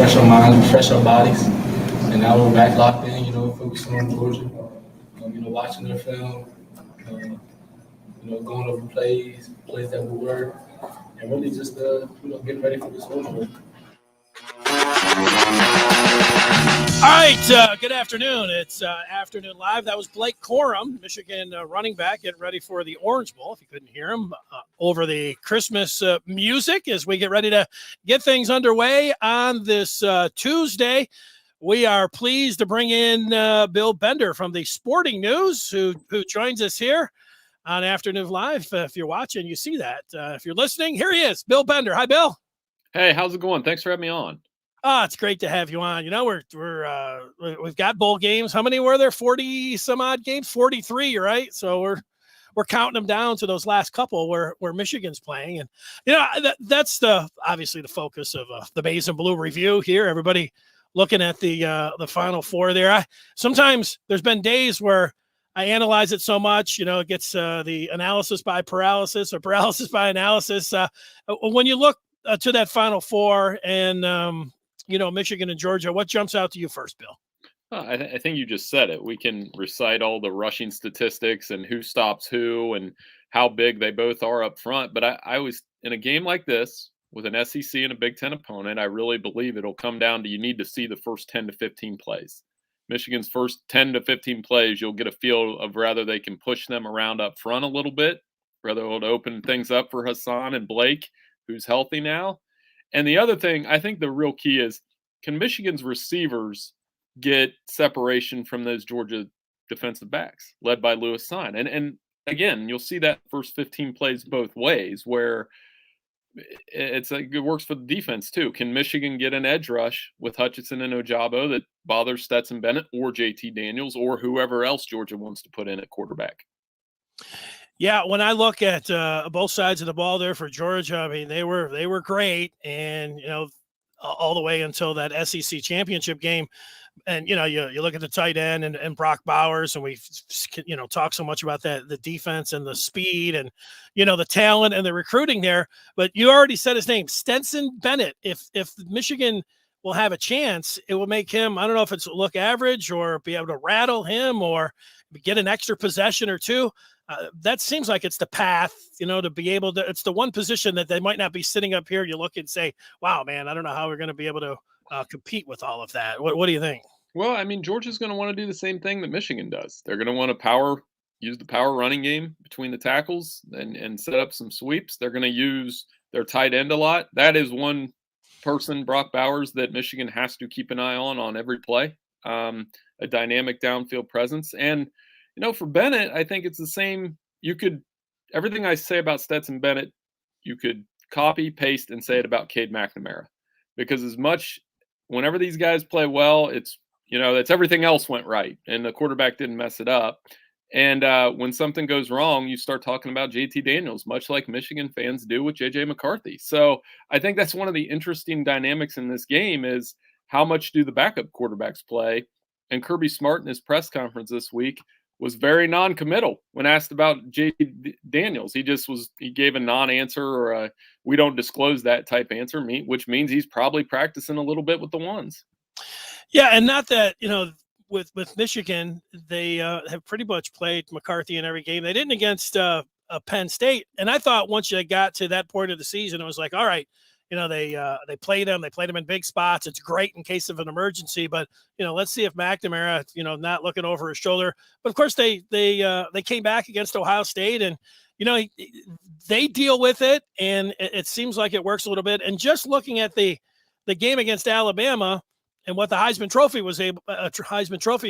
refresh our minds, refresh our bodies. And now we're back locked in, focusing on Georgia, watching their film, going over plays that will work, and really just, getting ready for this whole. All right, good afternoon. It's Afternoon Live. That was Blake Corum, Michigan running back, getting ready for the Orange Bowl, if you couldn't hear him, over the Christmas music as we get ready to get things underway on this Tuesday. We are pleased to bring in Bill Bender from the Sporting News, who joins us here on Afternoon Live. If you're watching, you see that. If you're listening, here he is, Bill Bender. Hi, Bill. Hey, how's it going? Thanks for having me on. It's great to have you on. We've got bowl games. How many were there? 40 some odd games? 43, right? So we're counting them down to those last couple where Michigan's playing, and that's obviously the focus of the Maize and Blue review here. Everybody looking at the Final Four there. Sometimes there's been days where I analyze it so much, it gets the analysis by paralysis or paralysis by analysis. When you look to that Final Four and Michigan and Georgia, what jumps out to you first, Bill? I think you just said it. We can recite all the rushing statistics and who stops who and how big they both are up front. But I was in a game like this with an SEC and a Big Ten opponent. I really believe it'll come down to you need to see the first 10 to 15 plays. Michigan's first 10 to 15 plays, you'll get a feel of whether they can push them around up front a little bit, whether it'll open things up for Hassan and Blake, who's healthy now. And the other thing, I think the real key is, can Michigan's receivers get separation from those Georgia defensive backs led by Lewis Cine? And again, you'll see that first 15 plays both ways, where it works for the defense too. Can Michigan get an edge rush with Hutchinson and Ojabo that bothers Stetson Bennett or JT Daniels or whoever else Georgia wants to put in at quarterback? Yeah, when I look at both sides of the ball there for Georgia, I mean, they were great, and all the way until that SEC championship game. And you look at the tight end and Brock Bowers, and we talk so much about that, the defense and the speed and the talent and the recruiting there. But you already said his name, Stetson Bennett. If Michigan will have a chance, it will make him, I don't know if it's look average or be able to rattle him or get an extra possession or two. That seems like it's the path, to be able to. It's the one position that they might not be sitting up here. You look and say, "Wow, man, I don't know how we're going to be able to compete with all of that." What do you think? Well, I mean, Georgia's going to want to do the same thing that Michigan does. They're going to want to use the power running game between the tackles and set up some sweeps. They're going to use their tight end a lot. That is one person, Brock Bowers, that Michigan has to keep an eye on every play. A dynamic downfield presence. And for Bennett, I think it's the same. Everything I say about Stetson Bennett, you could copy, paste, and say it about Cade McNamara. Because whenever these guys play well, it's everything else went right, and the quarterback didn't mess it up. And when something goes wrong, you start talking about JT Daniels, much like Michigan fans do with JJ McCarthy. So I think that's one of the interesting dynamics in this game is how much do the backup quarterbacks play? And Kirby Smart in his press conference this week was very non-committal when asked about JT Daniels. He gave a non-answer or a we don't disclose that type answer, which means he's probably practicing a little bit with the ones. Yeah, and not that, with Michigan, they have pretty much played McCarthy in every game. They didn't against Penn State. And I thought once you got to that point of the season, it was like, all right, they played him. They played him in big spots. It's great in case of an emergency, but let's see if McNamara, not looking over his shoulder. But of course, they came back against Ohio State, and they deal with it, and it seems like it works a little bit. And just looking at the game against Alabama and what the Heisman Trophy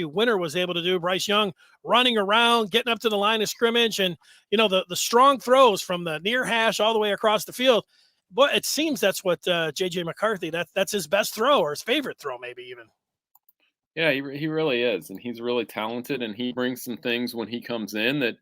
winner was able to do, Bryce Young running around, getting up to the line of scrimmage, and the strong throws from the near hash all the way across the field. But it seems that's what J.J. McCarthy, that's his best throw or his favorite throw maybe even. Yeah, he really is, and he's really talented, and he brings some things when he comes in that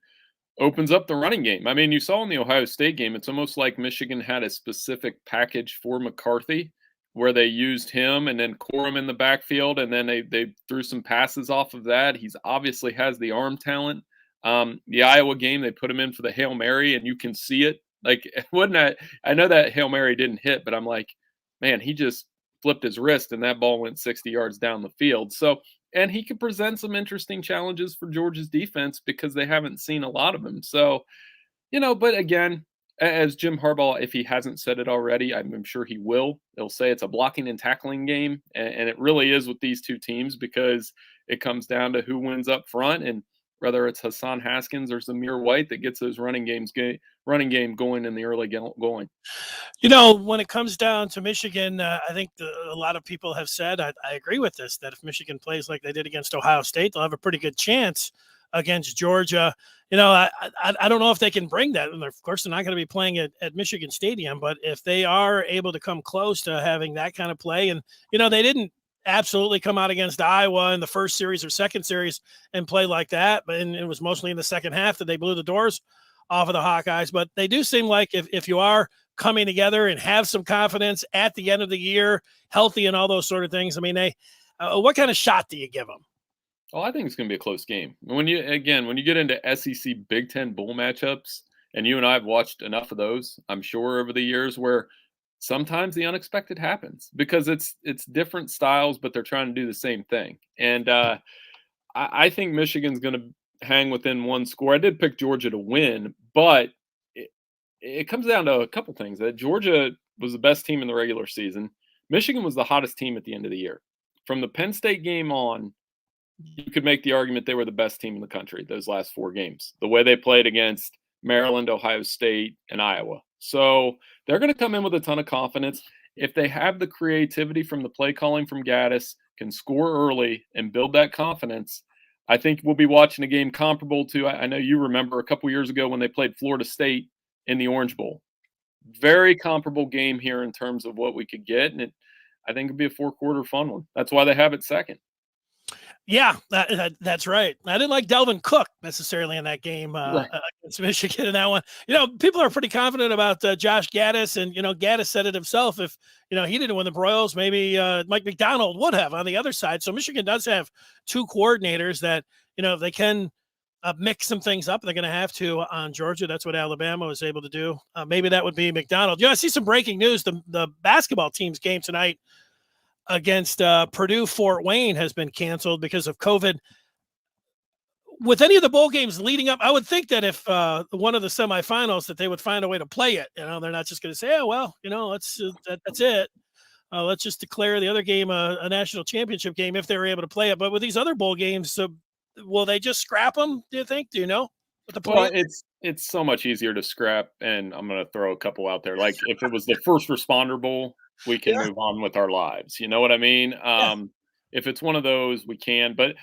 opens up the running game. I mean, you saw in the Ohio State game, it's almost like Michigan had a specific package for McCarthy where they used him and then Corum in the backfield, and then they threw some passes off of that. He's obviously has the arm talent. The Iowa game, they put him in for the Hail Mary, and you can see it. Like, I know that Hail Mary didn't hit, but I'm like, man, he just flipped his wrist and that ball went 60 yards down the field. So, and he could present some interesting challenges for Georgia's defense because they haven't seen a lot of him. So, but again, as Jim Harbaugh, if he hasn't said it already, I'm sure he will. He'll say it's a blocking and tackling game, and it really is with these two teams because it comes down to who wins up front, and whether it's Hassan Haskins or Zamir White that gets those running game going in the early going. When it comes down to Michigan, I think a lot of people have said, I agree with this, that if Michigan plays like they did against Ohio State, they'll have a pretty good chance against Georgia. I don't know if they can bring that. And of course, they're not going to be playing at Michigan Stadium, but if they are able to come close to having that kind of play, and, they didn't absolutely come out against Iowa in the first series or second series and play like that, but it was mostly in the second half that they blew the doors off of the Hawkeyes. But they do seem like if you are coming together and have some confidence at the end of the year, healthy and all those sort of things, I mean, what kind of shot do you give them? Oh, I think it's going to be a close game. When you get into SEC Big Ten bowl matchups, and you and I have watched enough of those, I'm sure over the years, where sometimes the unexpected happens because it's different styles, but they're trying to do the same thing. And I think Michigan's going to hang within one score. I did pick Georgia to win, but it comes down to a couple things. That Georgia was the best team in the regular season. Michigan was the hottest team at the end of the year. From the Penn State game on, you could make the argument they were the best team in the country those last 4 games, the way they played against Maryland, Ohio State, and Iowa. So they're going to come in with a ton of confidence. If they have the creativity from the play calling from Gaddis, can score early and build that confidence, I think we'll be watching a game comparable to, I know you remember a couple years ago when they played Florida State in the Orange Bowl. Very comparable game here in terms of what we could get, and I think it'll be a 4-quarter fun one. That's why they have it second. Yeah, that's right. I didn't like Delvin Cook necessarily in that game against Michigan in that one. People are pretty confident about Josh Gaddis, and Gaddis said it himself. If he didn't win the Broyles, maybe Mike McDonald would have on the other side. So Michigan does have 2 coordinators that if they can mix some things up, they're going to have to on Georgia. That's what Alabama was able to do. Maybe that would be McDonald. I see some breaking news. The basketball team's game tonight against Purdue Fort Wayne has been canceled because of COVID. With any of the bowl games leading up, I would think that if one of the semifinals, that they would find a way to play it. They're not just going to say, "Oh well, that's it. Let's just declare the other game a national championship game if they were able to play it." But with these other bowl games, will they just scrap them? Do you think? Do you know what the point? Well, it's so much easier to scrap, and I'm going to throw a couple out there. Like if it was the First Responder Bowl, we can move on with our lives. You know what I mean? If it's one of those, we can. But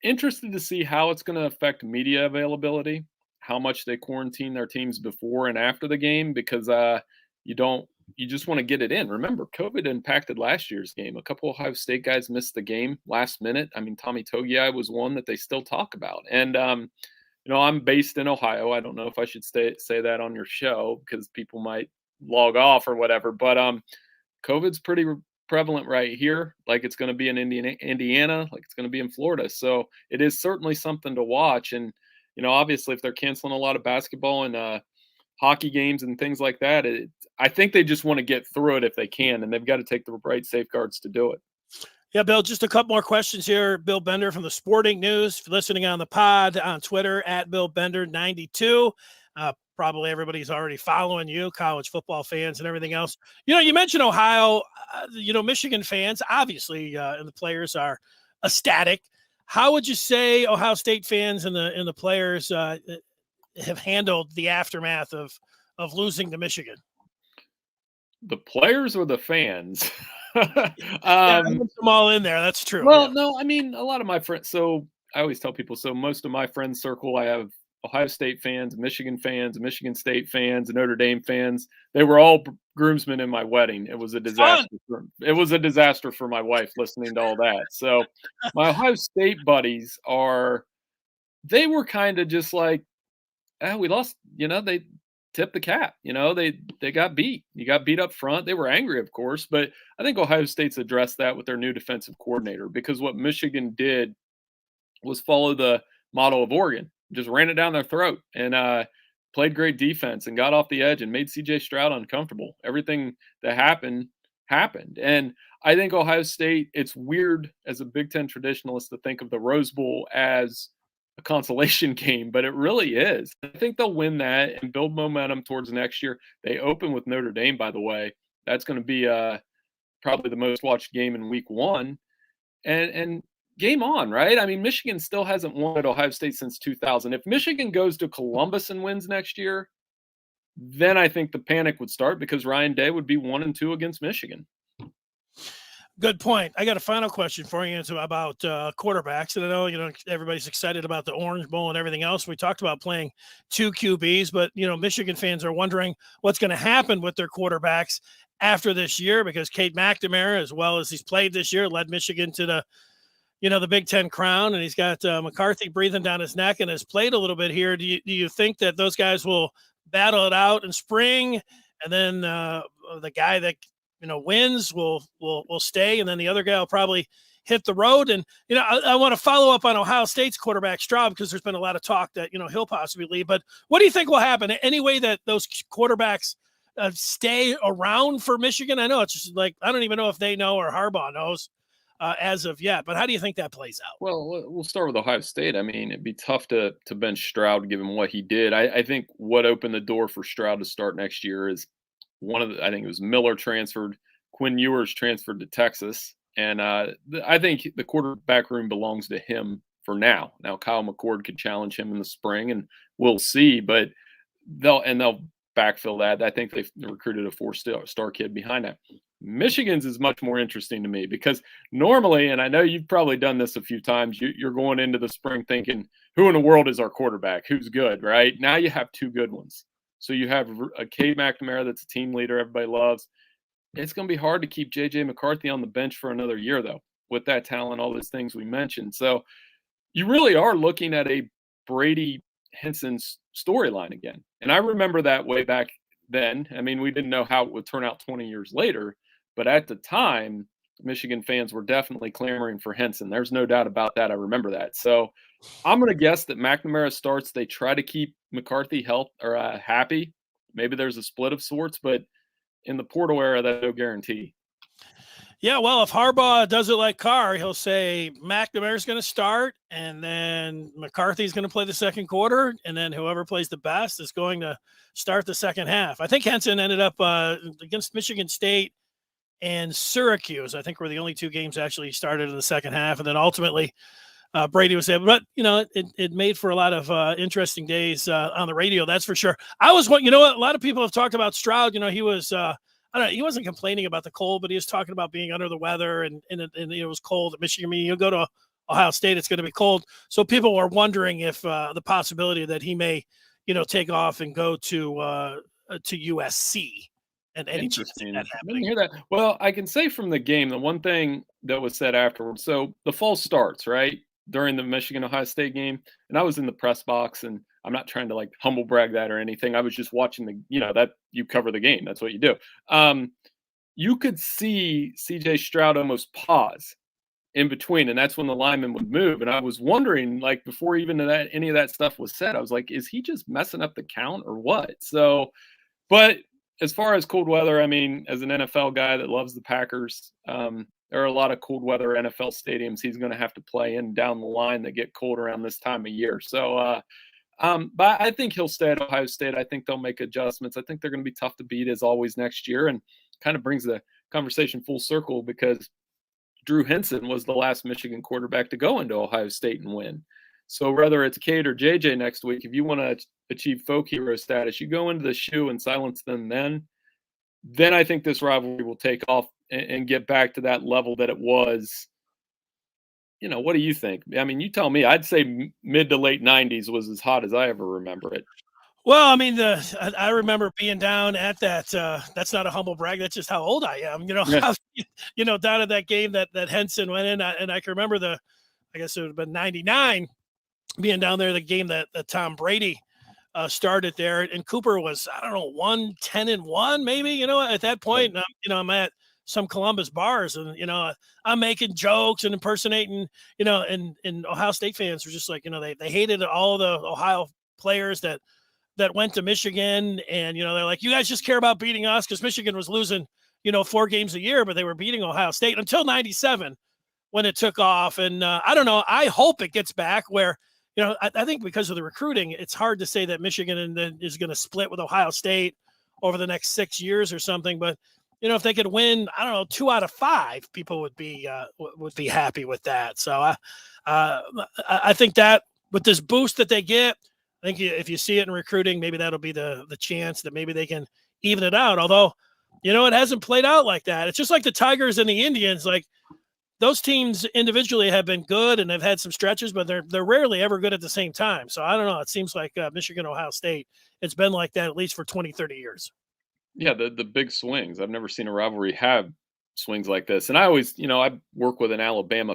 interested to see how it's going to affect media availability, how much they quarantine their teams before and after the game, because you just want to get it in. Remember, COVID impacted last year's game. A couple of Ohio State guys missed the game last minute. I mean, Tommy Togiai was one that they still talk about. And, I'm based in Ohio. I don't know if I should say that on your show because people might log off or whatever. But COVID's pretty prevalent right here, like it's going to be in Indiana, like it's going to be in Florida. So it is certainly something to watch. And, obviously if they're canceling a lot of basketball and hockey games and things like that, I think they just want to get through it if they can, and they've got to take the right safeguards to do it. Yeah, Bill, just a couple more questions here. Bill Bender from the Sporting News, listening on the pod on Twitter at Bill Bender 92. Probably everybody's already following you, college football fans and everything else. You mentioned Ohio, Michigan fans, obviously, and the players are ecstatic. How would you say Ohio State fans and the players have handled the aftermath of losing to Michigan? The players or the fans? I put them all in there. That's true. Well, no, I mean, a lot of my friends. So I always tell people, so most of my friends circle, I have Ohio State fans, Michigan State fans, Notre Dame fans. They were all groomsmen in my wedding. It was a disaster. It was a disaster for my wife listening to all that. So my Ohio State buddies they were kind of just like, we lost, they tipped the cap, they got beat. You got beat up front. They were angry, of course, but I think Ohio State's addressed that with their new defensive coordinator, because what Michigan did was follow the model of Oregon, just ran it down their throat and played great defense and got off the edge and made CJ Stroud uncomfortable. Everything that happened happened. And I think Ohio State, it's weird as a Big Ten traditionalist to think of the Rose Bowl as a consolation game, but it really is. I think they'll win that and build momentum towards next year. They open with Notre Dame, by the way. That's going to be probably the most watched game in week 1. And game on, right? I mean, Michigan still hasn't won at Ohio State since 2000. If Michigan goes to Columbus and wins next year, then I think the panic would start because Ryan Day would be 1-2 against Michigan. Good point. I got a final question for you about quarterbacks. And I know, everybody's excited about the Orange Bowl and everything else. We talked about playing 2 QBs, but, Michigan fans are wondering what's going to happen with their quarterbacks after this year, because Cade McNamara, as well as he's played this year, led Michigan to the Big Ten crown, and he's got McCarthy breathing down his neck and has played a little bit here. Do you think that those guys will battle it out in spring, and then the guy that wins will stay, and then the other guy will probably hit the road? And I want to follow up on Ohio State's quarterback Stroud, because there's been a lot of talk that he'll possibly leave. But what do you think will happen? Any way that those quarterbacks stay around for Michigan? I know it's just like, I don't even know if they know or Harbaugh knows as of yet, but how do you think that plays out? Well, we'll start with Ohio State. I mean, it'd be tough to bench Stroud given what he did. I think what opened the door for Stroud to start next year is I think it was Miller transferred, Quinn Ewers transferred to Texas, and I think the quarterback room belongs to him for now. Now Kyle McCord could challenge him in the spring, and we'll see, but they'll backfill that. I think they've recruited a 4-star kid behind that. Michigan's is much more interesting to me because normally, and I know you've probably done this a few times, you're going into the spring thinking, who in the world is our quarterback? Who's good, right? Now you have 2 good ones. So you have a Cade McNamara that's a team leader everybody loves. It's going to be hard to keep J.J. McCarthy on the bench for another year, though, with that talent, all those things we mentioned. So you really are looking at a Brady Henson storyline again. And I remember that way back then. I mean, we didn't know how it would turn out 20 years later, but at the time, Michigan fans were definitely clamoring for Henson. There's no doubt about that. I remember that. So I'm going to guess that McNamara starts. They try to keep McCarthy happy. Maybe there's a split of sorts, but in the portal era, that's no guarantee. Yeah, well, if Harbaugh does it like Carr, he'll say McNamara's going to start, and then McCarthy's going to play the second quarter, and then whoever plays the best is going to start the second half. I think Henson ended up against Michigan State and Syracuse, I think, were the only 2 games actually started in the second half, and then ultimately Brady was able. But it made for a lot of interesting days on the radio, that's for sure. A lot of people have talked about Stroud. He was I don't know, he wasn't complaining about the cold, but he was talking about being under the weather and it was cold at Michigan. I mean, you go to Ohio State, it's going to be cold. So people were wondering if the possibility that he may, take off and go to USC. And interesting. I didn't hear that. Well, I can say from the game, the one thing that was said afterwards. So the false starts, right, during the Michigan-Ohio State game, and I was in the press box, and I'm not trying to humble brag that or anything. I was just watching that you cover the game. That's what you do. You could see CJ Stroud almost pause in between, and that's when the lineman would move. And I was wondering, before even any of that stuff was said, I was like, is he just messing up the count or what? So, but as far as cold weather, I mean, as an NFL guy that loves the Packers, there are a lot of cold weather NFL stadiums he's going to have to play in down the line that get cold around this time of year. So, but I think he'll stay at Ohio State. I think they'll make adjustments. I think they're going to be tough to beat as always next year, and kind of brings the conversation full circle because Drew Henson was the last Michigan quarterback to go into Ohio State and win. So whether it's Cade or JJ next week, if you want to achieve folk hero status, you go into the shoe and silence them then I think this rivalry will take off and get back to that level that it was. What do you think? I mean, you tell me. I'd say mid to late 90s was as hot as I ever remember it. Well, I mean, I remember being down at that. That's not a humble brag. That's just how old I am. Down at that game that Henson went in, and I can remember I guess it would have been 99, being down there, the game that Tom Brady started there, and Cooper was, I don't know, 1-10-1 maybe. At that point, I'm at some Columbus bars, and I'm making jokes and impersonating, and Ohio State fans were just like, they hated all the Ohio players that went to Michigan, and they're like, you guys just care about beating us, because Michigan was losing 4 games a year, but they were beating Ohio State until 97 when it took off. And I don't know. I hope it gets back where, I think because of the recruiting, it's hard to say that Michigan is going to split with Ohio State over the next 6 years or something. But, if they could win, I don't know, 2 out of 5, people would be happy with that. So I think that with this boost that they get, I think if you see it in recruiting, maybe that'll be the chance that maybe they can even it out. Although, it hasn't played out like that. It's just like the Tigers and the Indians. Like, those teams individually have been good and they've had some stretches, but they're rarely ever good at the same time. So I don't know. It seems like Michigan, Ohio State, it's been like that at least for 20, 30 years. Yeah, the big swings. I've never seen a rivalry have swings like this. And I always, I work with an Alabama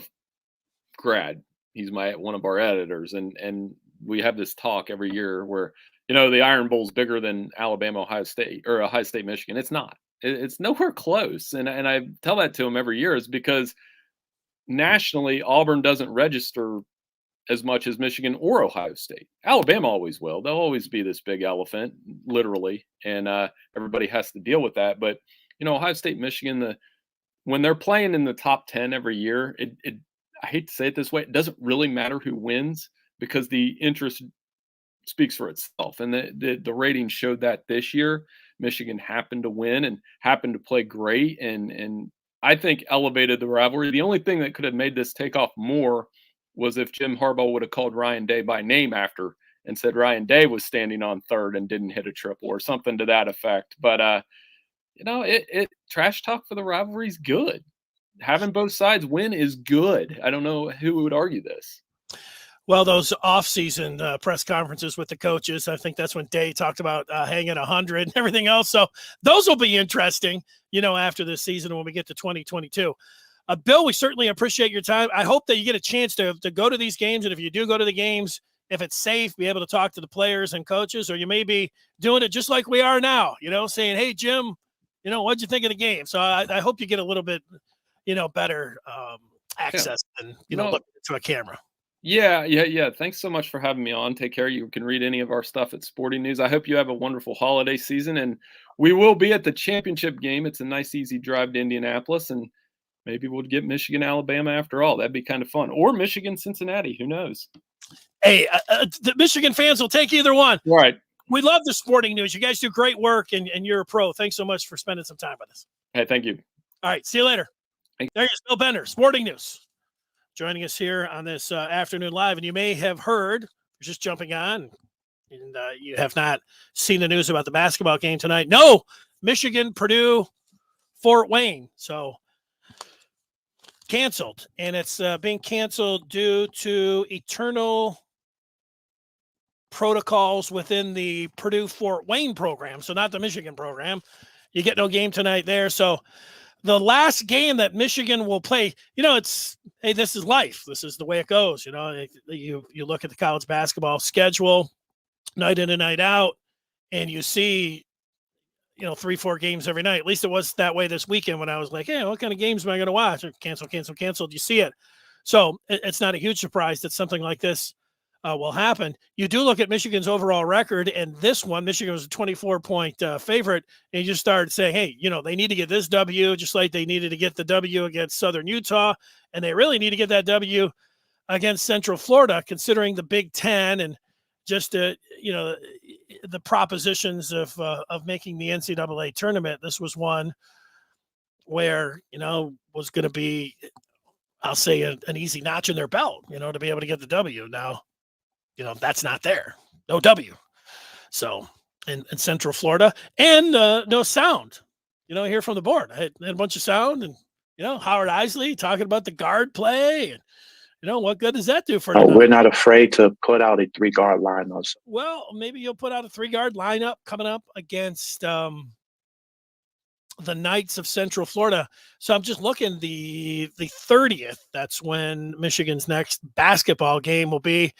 grad. He's one of our editors, and we have this talk every year where, the Iron Bowl's bigger than Alabama, Ohio State, or Ohio State, Michigan. It's not. It's nowhere close. And I tell that to him every year is because nationally, Auburn doesn't register as much as Michigan or Ohio State. Alabama always will. They'll always be this big elephant, literally, and everybody has to deal with that. But Ohio State, Michigan, when they're playing in the top 10 every year, I hate to say it this way, it doesn't really matter who wins because the interest speaks for itself, and the ratings showed that this year. Michigan happened to win and happened to play great, and I think elevated the rivalry. The only thing that could have made this take off more was if Jim Harbaugh would have called Ryan Day by name after and said Ryan Day was standing on third and didn't hit a triple or something to that effect. But, trash talk for the rivalry is good. Having both sides win is good. I don't know who would argue this. Well, those off-season press conferences with the coaches, I think that's when Day talked about hanging 100 and everything else. So those will be interesting, after this season when we get to 2022. Bill, we certainly appreciate your time. I hope that you get a chance to go to these games. And if you do go to the games, if it's safe, be able to talk to the players and coaches, or you may be doing it just like we are now, saying, hey, Jim, what'd you think of the game? So I hope you get a little bit, better access than, looking into a camera. Yeah. Thanks so much for having me on. Take care. You can read any of our stuff at Sporting News. I hope you have a wonderful holiday season, and we will be at the championship game. It's a nice, easy drive to Indianapolis, and maybe we'll get Michigan, Alabama after all. That'd be kind of fun. Or Michigan, Cincinnati. Who knows? Hey, the Michigan fans will take either one. Right. We love the Sporting News. You guys do great work, and you're a pro. Thanks so much for spending some time with us. Hey, thank you. All right. See you later. There's Bill Bender, Sporting News, joining us here on this afternoon live. And you may have heard, you're just jumping on, and you have not seen the news about the basketball game tonight. No, Michigan, Purdue, Fort Wayne. So canceled. And it's being canceled due to eternal protocols within the Purdue Fort Wayne program. So not the Michigan program. You get no game tonight there. So the last game that Michigan will play, this is life. This is the way it goes. You look at the college basketball schedule night in and night out, and you see, 3-4 games every night. At least it was that way this weekend when I was like, hey, what kind of games am I going to watch? Canceled. You see it. So it's not a huge surprise that something like this will happen. You do look at Michigan's overall record, and this one, Michigan was a 24-point favorite, and you just started saying, hey, they need to get this W just like they needed to get the W against Southern Utah, and they really need to get that W against Central Florida, considering the Big Ten and just the propositions of making the NCAA tournament. This was one where was going to be, I'll say, an easy notch in their belt, to be able to get the W. Now, that's not there. No W. So in Central Florida, and no sound, here from the board. I had a bunch of sound, and, Howard Isley talking about the guard play, and, what good does that do for tonight? We're not afraid to put out a 3-guard lineup. Well, maybe you'll put out a 3-guard lineup coming up against the Knights of Central Florida. So I'm just looking, the 30th, that's when Michigan's next basketball game will be.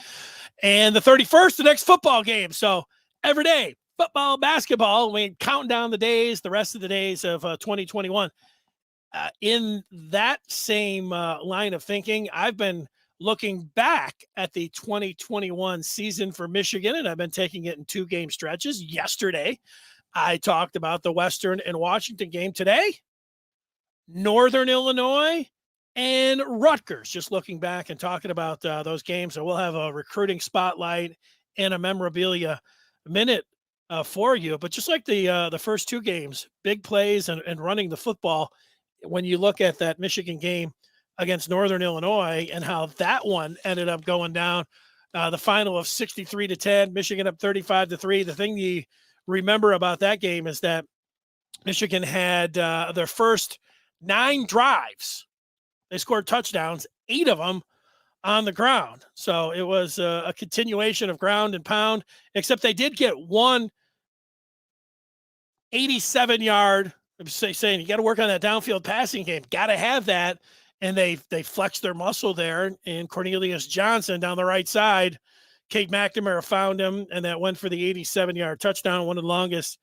And the 31st, the next football game. So every day, football, basketball, we count down the days, the rest of the days of 2021. In that same line of thinking, I've been looking back at the 2021 season for Michigan, and I've been taking it in 2-game stretches. Yesterday, I talked about the Western and Washington game. Today, Northern Illinois, and Rutgers. Just looking back and talking about those games. So we'll have a recruiting spotlight and a memorabilia minute for you. But just like the first two games, big plays and running the football, when you look at that Michigan game against Northern Illinois and how that one ended up going down, the final of 63-10, Michigan up 35-3. The thing you remember about that game is that Michigan had their first 9 drives. They scored touchdowns, 8 of them on the ground. So it was a continuation of ground and pound, except they did get one 87-yard, saying you got to work on that downfield passing game. Got to have that. And they flexed their muscle there. And Cornelius Johnson down the right side, Cade McNamara found him, and that went for the 87-yard touchdown, one of the longest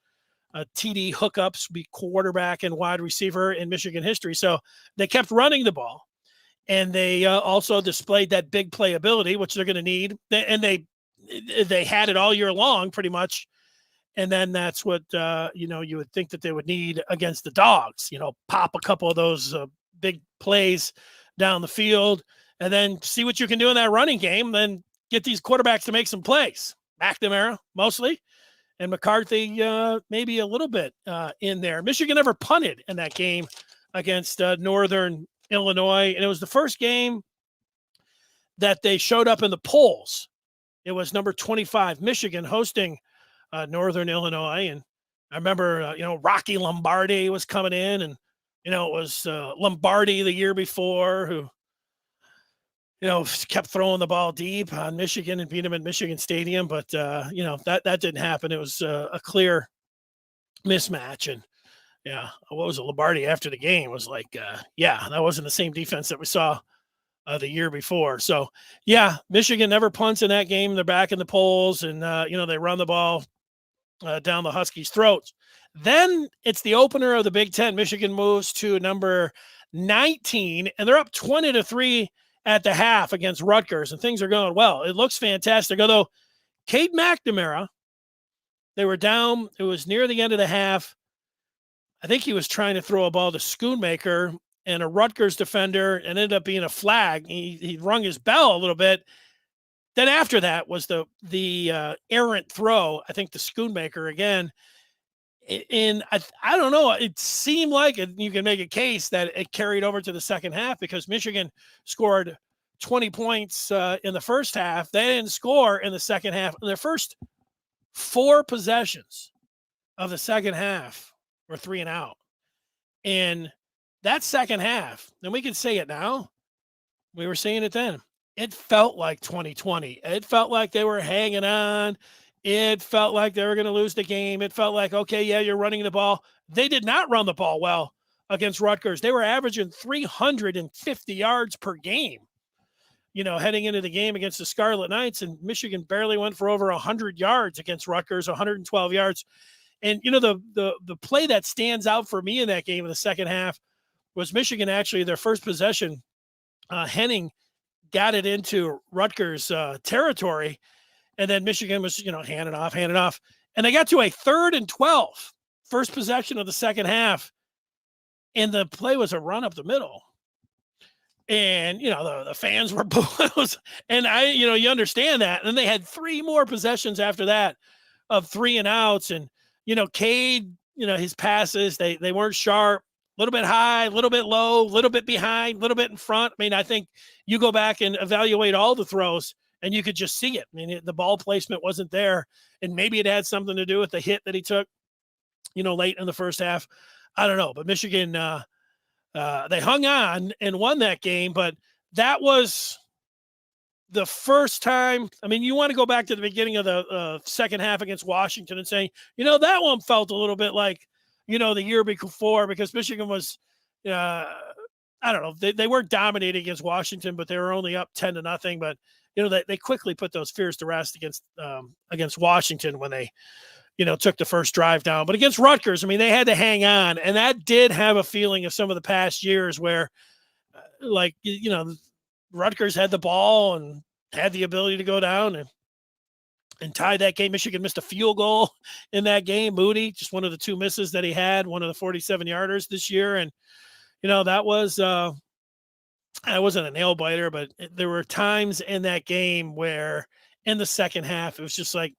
TD hookups, be quarterback and wide receiver in Michigan history. So they kept running the ball, and they also displayed that big playability, which they're going to need. And they had it all year long, pretty much. And then that's what you would think that they would need against the Dogs. Pop a couple of those big plays down the field, and then see what you can do in that running game. Then get these quarterbacks to make some plays. McNamara mostly, and McCarthy maybe a little bit in there. Michigan never punted in that game against Northern Illinois, and it was the first game that they showed up in the polls. It was number 25, Michigan, hosting Northern Illinois. And I remember, Rocky Lombardi was coming in, and, it was Lombardi the year before who, kept throwing the ball deep on Michigan and beat them at Michigan Stadium. But, that didn't happen. It was a clear mismatch. And, what was it? Lombardi after the game was like, that wasn't the same defense that we saw the year before. So, Michigan never punts in that game. They're back in the polls, and, they run the ball down the Huskies' throats. Then it's the opener of the Big Ten. Michigan moves to number 19, and they're up 20-3 at the half against Rutgers, and things are going well. It looks fantastic. Although Cade McNamara, they were down. It was near the end of the half. I think he was trying to throw a ball to Schoonmaker, and a Rutgers defender, and ended up being a flag. He rung his bell a little bit. Then after that was the errant throw, I think, to Schoonmaker again. And I don't know. It seemed like you can make a case that it carried over to the second half, because Michigan scored 20 points in the first half. They didn't score in the second half. In their first 4 possessions of the second half were 3 and out. And that second half, and we can say it now, we were saying it then, it felt like 2020. It felt like they were hanging on. It felt like they were going to lose the game. It felt like, okay, you're running the ball. They did not run the ball well against Rutgers. They were averaging 350 yards per game, heading into the game against the Scarlet Knights, and Michigan barely went for over 100 yards against Rutgers, 112 yards. And, the play that stands out for me in that game in the second half was Michigan, actually, their first possession, Henning got it into Rutgers territory. And then Michigan was, handing off. And they got to a 3rd and 12, first possession of the second half. And the play was a run up the middle. And, the fans were booing. And you understand that. And then they had 3 more possessions after that of 3 and outs. And, Cade, his passes, they weren't sharp. A little bit high, a little bit low, a little bit behind, a little bit in front. I mean, I think you go back and evaluate all the throws, and you could just see it. I mean, the ball placement wasn't there, and maybe it had something to do with the hit that he took, late in the first half. I don't know, but Michigan, they hung on and won that game, but that was the first time. I mean, you want to go back to the beginning of the second half against Washington and say, that one felt a little bit like, the year before, because Michigan was, I don't know, they weren't dominating against Washington, but they were only up 10-0. But, they quickly put those fears to rest against Washington when they, took the first drive down. But against Rutgers, I mean, they had to hang on. And that did have a feeling of some of the past years where, Rutgers had the ball and had the ability to go down and tie that game. Michigan missed a field goal in that game. Moody, just one of the 2 misses that he had, one of the 47-yarders this year. And, that was it wasn't a nail biter, but there were times in that game where in the second half it was just like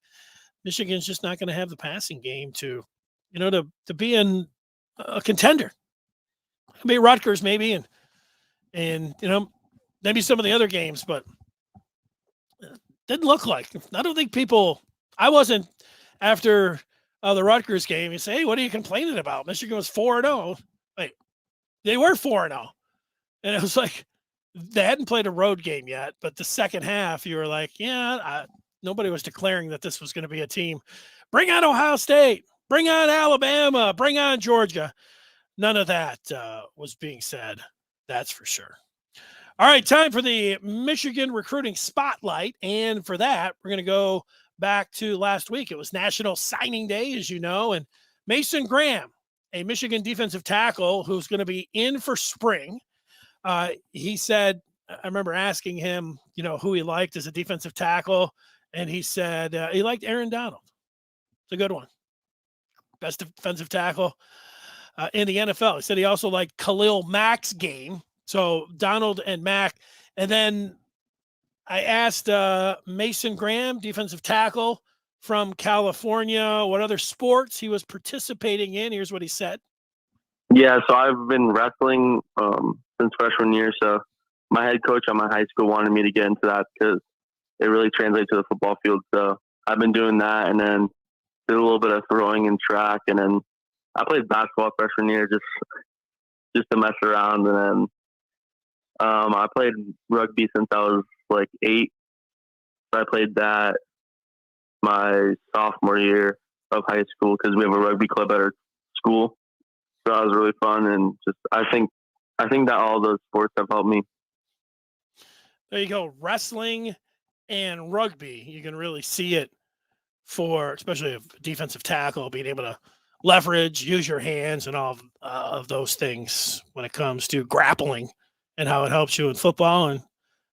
Michigan's just not going to have the passing game to be in a contender. Maybe Rutgers, maybe, and maybe some of the other games, but didn't look like. I don't think I wasn't after the Rutgers game. You say, hey, what are you complaining about? Michigan was 4-0. Wait, they were 4-0. And it was like they hadn't played a road game yet, but the second half, you were like, nobody was declaring that this was going to be a team. Bring on Ohio State. Bring on Alabama. Bring on Georgia. None of that was being said. That's for sure. All right, time for the Michigan recruiting spotlight. And for that, we're going to go back to last week. It was National Signing Day, as you know, and Mason Graham, a Michigan defensive tackle who's going to be in for spring. He said, I remember asking him, who he liked as a defensive tackle, and he said he liked Aaron Donald. It's a good one. Best defensive tackle in the NFL. He said he also liked Khalil Mack's game. So Donald and Mack. And then I asked Mason Graham, defensive tackle from California, what other sports he was participating in. Here's what he said. Yeah, so I've been wrestling since freshman year. So my head coach at my high school wanted me to get into that because it really translates to the football field. So I've been doing that, and then did a little bit of throwing and track, and then I played basketball freshman year just to mess around, and then I played rugby since I was like 8. So I played that my sophomore year of high school because we have a rugby club at our school. So that was really fun, and just I think that all those sports have helped me. There you go, wrestling and rugby. You can really see it for, especially a defensive tackle, being able to leverage, use your hands, and all of those things when it comes to grappling and how it helps you in football. And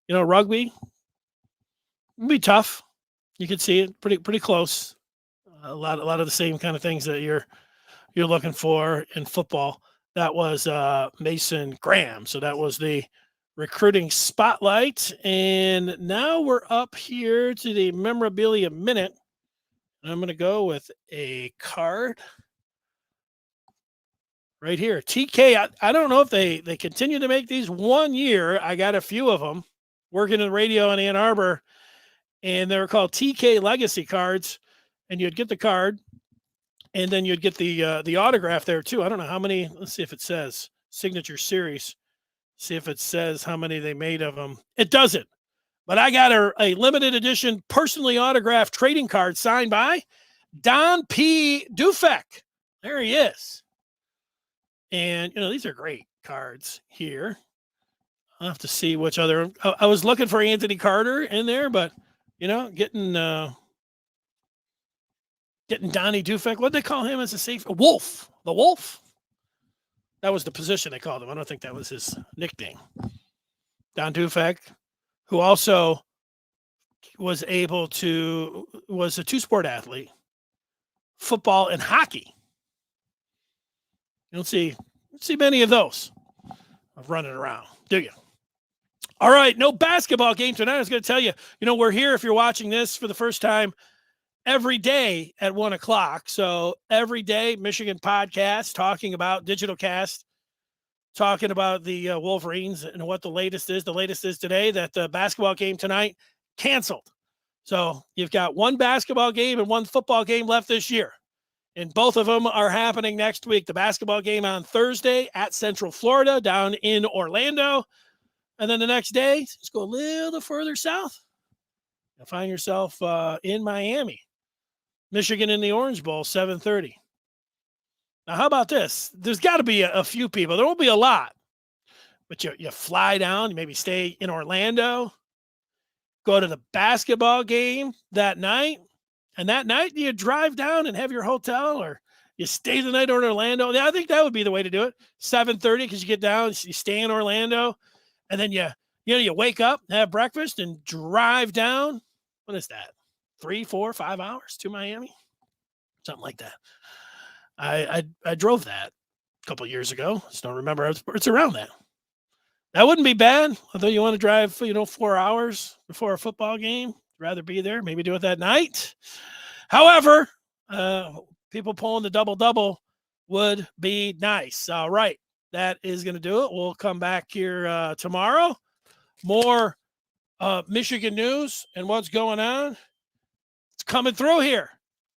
rugby would be tough. You can see it pretty close. A lot of the same kind of things that you're looking for in football. That was Mason Graham. So that was the recruiting spotlight. And now we're up here to the memorabilia minute. And I'm going to go with a card right here. TK, I don't know if they continue to make these 1 year. I got a few of them working in radio in Ann Arbor, and they were called TK Legacy cards. And you'd get the card, and then you'd get the autograph there too. I don't know how many. Let's see if it says signature series. See if it says how many they made of them. It doesn't. But I got a limited edition personally autographed trading card signed by Don P. Dufek. There he is. And, these are great cards here. I'll have to see which other. I was looking for Anthony Carter in there, but, getting Donnie Dufek. What did they call him as a safety? Wolf. The Wolf. That was the position they called him. I don't think that was his nickname. Don Dufek, who also was a two-sport athlete, football and hockey. You don't see many of those running around, do you? All right, no basketball game tonight. I was going to tell you, we're here if you're watching this for the first time every day at 1:00. So every day, Michigan podcast talking about digital cast, talking about the Wolverines and what the latest is. The latest is today that the basketball game tonight canceled. So you've got one basketball game and one football game left this year. And both of them are happening next week. The basketball game on Thursday at Central Florida down in Orlando. And then the next day, just go a little further south. You'll find yourself in Miami. Michigan in the Orange Bowl, 7:30. Now, how about this? There's got to be a few people. There won't be a lot. But you fly down, you maybe stay in Orlando, go to the basketball game that night. And that night, you drive down and have your hotel, or you stay the night in Orlando. Yeah, I think that would be the way to do it. 7:30, because you get down, you stay in Orlando, and then you wake up, have breakfast, and drive down. What is that? 3, 4, 5 hours to Miami? Something like that. I drove that a couple of years ago. Just don't remember. It's around that. That wouldn't be bad. Although you want to drive, 4 hours before a football game, rather be there. Maybe do it that night. However, people pulling the double would be nice. All right, that is going to do it. We'll come back here tomorrow. More Michigan news and what's going on. It's coming through here.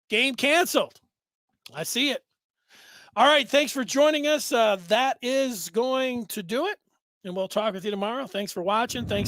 Game canceled. I see it. All right, thanks for joining us. That is going to do it. And we'll talk with you tomorrow. Thanks for watching. Thanks.